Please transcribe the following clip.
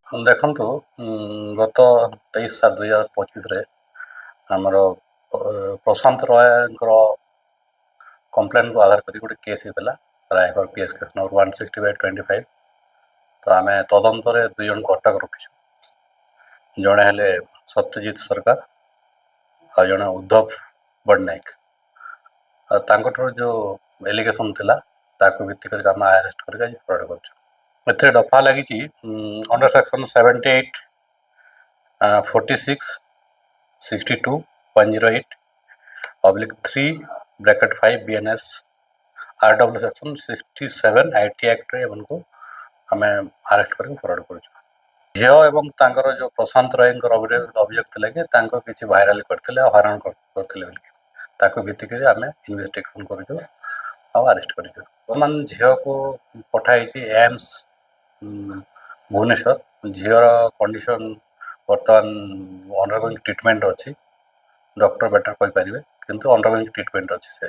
ଦେଖନ୍ତୁ ଗତ 23/7/2025ରେ ଆମର ପ୍ରଶାନ୍ତ ରୟଙ୍କର କମ୍ପ୍ଲେନ୍କୁ ଆଧାର କରି ଗୋଟେ କେସ୍ ହେଇଥିଲା ରାୟଗଡ଼ PS କେସ୍ ନମ୍ବର 160/25। ତ ଆମେ ତଦନ୍ତରେ 2 ଜଣଙ୍କୁ ଅଟକ ରଖିଛୁ। ଜଣେ ହେଲେ ସତ୍ୟଜିତ ସରକାର ଆଉ ଜଣେ ଉଦ୍ଧବ ବଡ଼ନାୟକ। ଆଉ ତାଙ୍କଠାରୁ ଯେଉଁ ଏଲିଗେସନ୍ ଥିଲା ତାକୁ ଭିତ୍ତି କରିକି ଆମେ ଆରେଷ୍ଟ କରିକି ଆଜି ଫରୱାର୍ଡ଼ କରୁଛୁ। ଏଥିରେ ଦଫା ଲାଗିଛି under section 78, 46, 62, 108/3 BNS RW section 67 IT ଆକ୍ଟରେ ଏମାନଙ୍କୁ ଆମେ ଆରେଷ୍ଟ କରିକି ଫରୱାର୍ଡ଼ କରୁଛୁ। ଝିଅ ଏବଂ ତାଙ୍କର ଯେଉଁ ପ୍ରଶାନ୍ତ ରାୟଙ୍କର ଅଭିଯୋଗ ଥିଲା କି ତାଙ୍କ କିଛି ଭାଇରାଲ କରିଥିଲେ ଆଉ ହଇରାଣ କରିଥିଲେ ବୋଲି, ତାକୁ ଭିତ୍ତି କରି ଆମେ ଇନଭେଷ୍ଟିଗେସନ୍ କରୁଛୁ ଆଉ ଆରେଷ୍ଟ କରିଛୁ। ବର୍ତ୍ତମାନ ଝିଅକୁ ପଠାହେଇଛି ଏମ୍ସ ଭୁବନେଶ୍ୱର। ଝିଅର କଣ୍ଡିସନ୍ ବର୍ତ୍ତମାନ ଅଣ୍ଡରଗୋଇଂ ଟ୍ରିଟମେଣ୍ଟ ଅଛି। ଡକ୍ଟର ବେଟର କହିପାରିବେ, କିନ୍ତୁ ଅଣ୍ଡରଗୋଇଂ ଟ୍ରିଟମେଣ୍ଟ ଅଛି ସେ।